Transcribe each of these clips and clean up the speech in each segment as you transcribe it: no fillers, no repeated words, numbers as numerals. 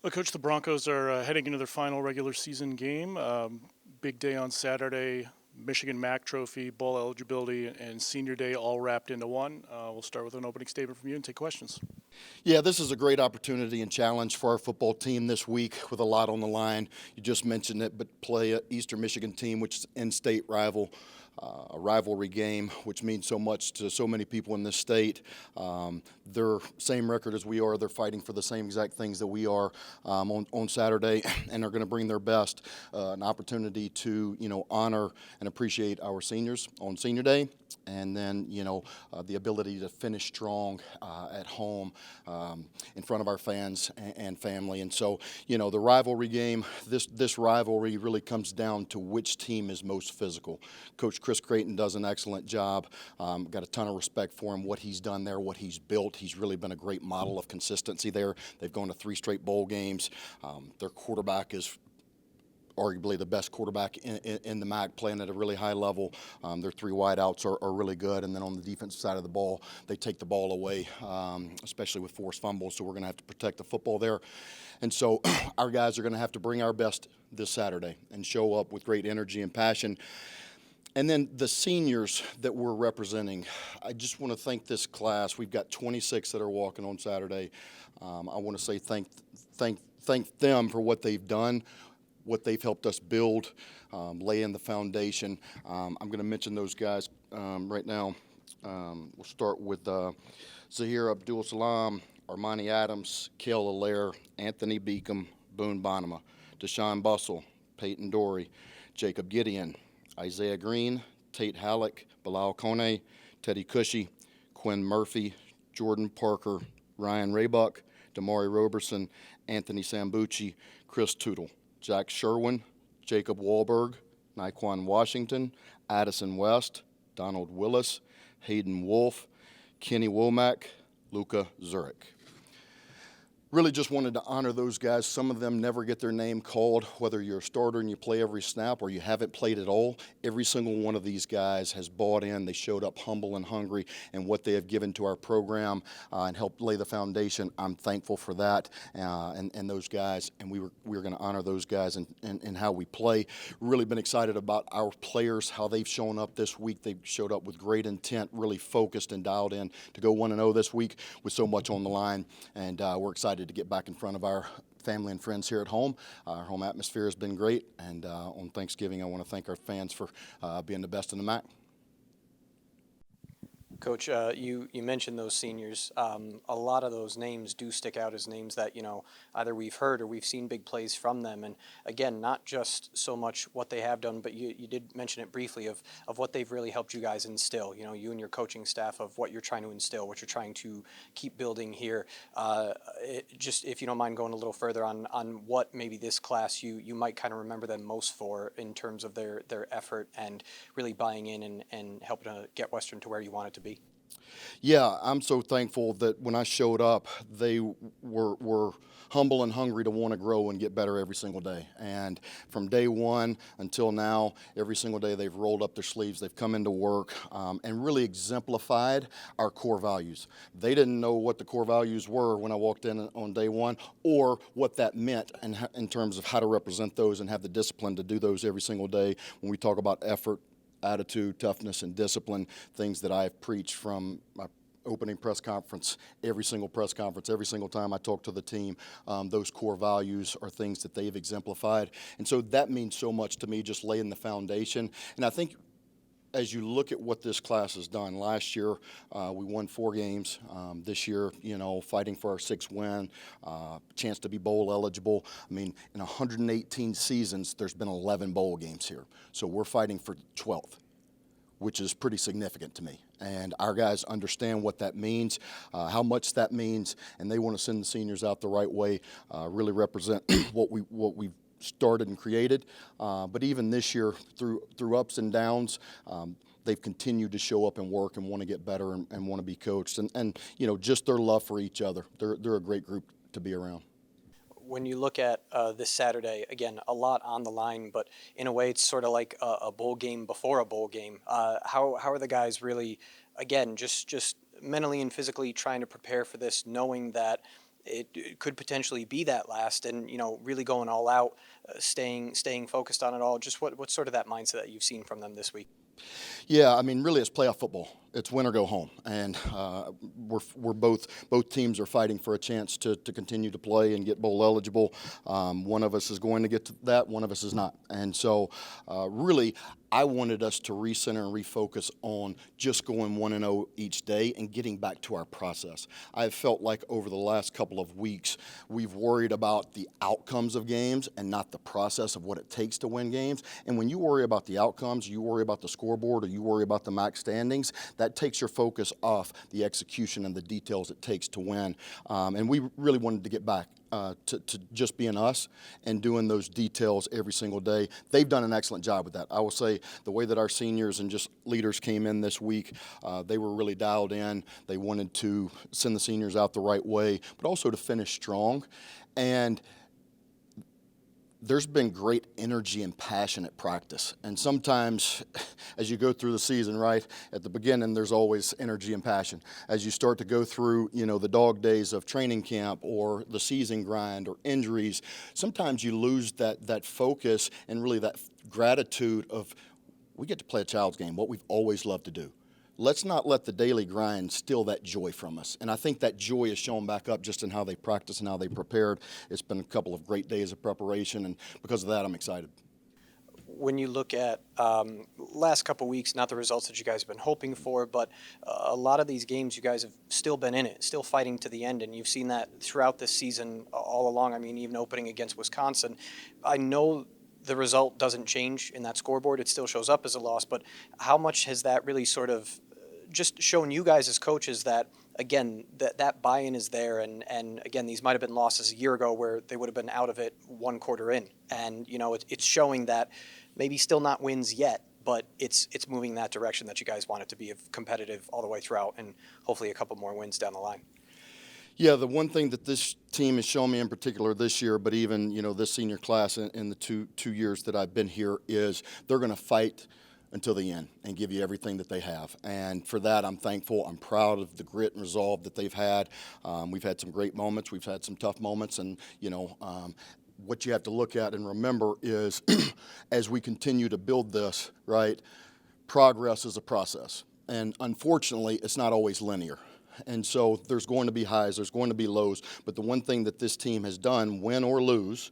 Well, Coach, the Broncos are heading into their final regular season game. Big day on Saturday. Michigan MAC Trophy, bowl eligibility, and senior day all wrapped into one. We'll start with an opening statement from you and take questions. Yeah, this is a great opportunity and challenge for our football team this week with a lot on the line. You just mentioned it, but play an Eastern Michigan team, which is an in-state rival, a rivalry game, which means so much to so many people in this state. They're same record as we are. They're fighting for the same exact things that we are on Saturday, and they're going to bring their best. An opportunity to honor and appreciate our seniors on Senior Day, and then the ability to finish strong at home in front of our fans and family. And so the rivalry game, this rivalry really comes down to which team is most physical. Coach Chris Creighton does an excellent job. Got a ton of respect for him, what he's done there, what he's built. He's really been a great model of consistency there. They've gone to 3 straight bowl games. Their quarterback is arguably the best quarterback in the MAC, playing at a really high level. Their 3 wideouts are really good. And then on the defensive side of the ball, they take the ball away, especially with forced fumbles. So we're going to have to protect the football there. And so our guys are going to have to bring our best this Saturday and show up with great energy and passion. And then the seniors that we're representing, I just want to thank this class. We've got 26 that are walking on Saturday. I want to say thank them for what they've done, what they've helped us build, laying the foundation. I'm going to mention those guys right now. We'll start with Zahir Abdul-Salam, Armani Adams, Kale Allaire, Anthony Beacom, Boone Bonema, Deshaun Bussell, Peyton Dory, Jacob Gideon, Isaiah Green, Tate Halleck, Bilal Kone, Teddy Cushy, Quinn Murphy, Jordan Parker, Ryan Raybuck, Damari Roberson, Anthony Sambucci, Chris Tootle, Jack Sherwin, Jacob Wahlberg, Naquan Washington, Addison West, Donald Willis, Hayden Wolf, Kenny Womack, Luca Zurich. Really just wanted to honor those guys. Some of them never get their name called, whether you're a starter and you play every snap or you haven't played at all. Every single one of these guys has bought in. They showed up humble and hungry, and what they have given to our program and helped lay the foundation. I'm thankful for that and those guys, and we were going to honor those guys and how we play. Really been excited about our players, how they've shown up this week. They've showed up with great intent, really focused and dialed in to go 1-0 this week with so much on the line, and we're excited to get back in front of our family and friends here at home. Our home atmosphere has been great, and on Thanksgiving I want to thank our fans for being the best in the MAC. Coach, you mentioned those seniors. A lot of those names do stick out as names that, either we've heard or we've seen big plays from them. And again, not just so much what they have done, but you did mention it briefly of what they've really helped you guys instill, you and your coaching staff, of what you're trying to instill, what you're trying to keep building here. Just if you don't mind going a little further on what maybe this class you might kind of remember them most for in terms of their effort and really buying in and helping to get Western to where you want it to be. Yeah, I'm so thankful that when I showed up, they were humble and hungry to want to grow and get better every single day. And from day one until now, every single day they've rolled up their sleeves, they've come into work and really exemplified our core values. They didn't know what the core values were when I walked in on day one, or what that meant in terms of how to represent those and have the discipline to do those every single day. When we talk about effort, attitude, toughness, and discipline, things that I've preached from my opening press conference, every single press conference, every single time I talk to the team. Those core values are things that they've exemplified. And so that means so much to me, just laying the foundation. And I think as you look at what this class has done, last year we won 4 games. This year, fighting for our 6th win, chance to be bowl eligible. I mean, in 118 seasons, there's been 11 bowl games here. So we're fighting for 12th, which is pretty significant to me. And our guys understand what that means, how much that means, and they want to send the seniors out the right way, really represent what we've started and created. But even this year, through ups and downs, they've continued to show up and work and want to get better and want to be coached. And just their love for each other. They're a great group to be around. When you look at this Saturday, again, a lot on the line, but in a way it's sort of like a bowl game before a bowl game. How are the guys really, again, just mentally and physically trying to prepare for this, knowing that it could potentially be that last, and really going all out, staying focused on it all. Just what's sort of that mindset that you've seen from them this week? Yeah, I mean, really, it's playoff football. It's win or go home, and we're both teams are fighting for a chance to continue to play and get bowl eligible. One of us is going to get to that, one of us is not, and so really, I wanted us to recenter and refocus on just going 1-0 each day and getting back to our process. I've felt like over the last couple of weeks, we've worried about the outcomes of games and not the process of what it takes to win games. And when you worry about the outcomes, you worry about the scoreboard, or you worry about the MAC standings, that takes your focus off the execution and the details it takes to win. And we really wanted to get back to just being us and doing those details every single day. They've done an excellent job with that. I will say the way that our seniors and just leaders came in this week, they were really dialed in. They wanted to send the seniors out the right way, but also to finish strong. And there's been great energy and passion at practice. And sometimes as you go through the season, right, at the beginning, there's always energy and passion. As you start to go through, the dog days of training camp or the season grind or injuries, sometimes you lose that focus and really that gratitude of, we get to play a child's game, what we've always loved to do. Let's not let the daily grind steal that joy from us. And I think that joy is shown back up just in how they practice and how they prepared. It's been a couple of great days of preparation, and because of that, I'm excited. When you look at last couple weeks, not the results that you guys have been hoping for, but a lot of these games you guys have still been in it, still fighting to the end, and you've seen that throughout this season all along. I mean, even opening against Wisconsin, I know the result doesn't change in that scoreboard. It still shows up as a loss, but how much has that really sort of just shown you guys as coaches that, again, that buy-in is there, and again, these might have been losses a year ago where they would have been out of it one quarter in, and it's showing that maybe still not wins yet, but it's moving in that direction that you guys want it to be competitive all the way throughout, and hopefully a couple more wins down the line. Yeah, the one thing that this team has shown me in particular this year, but even this senior class in the two years that I've been here, is they're going to fight until the end and give you everything that they have. And for that, I'm thankful. I'm proud of the grit and resolve that they've had. We've had some great moments. We've had some tough moments. And, what you have to look at and remember is as we continue to build this, right, progress is a process. And unfortunately, it's not always linear. And so there's going to be highs, there's going to be lows. But the one thing that this team has done, win or lose,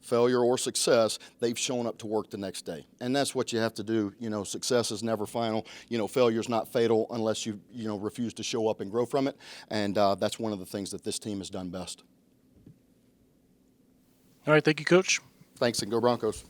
failure or success, they've shown up to work the next day. And that's what you have to do. Success is never final. Failure is not fatal unless you refuse to show up and grow from it. And that's one of the things that this team has done best. All right, thank you, Coach. Thanks, and go Broncos.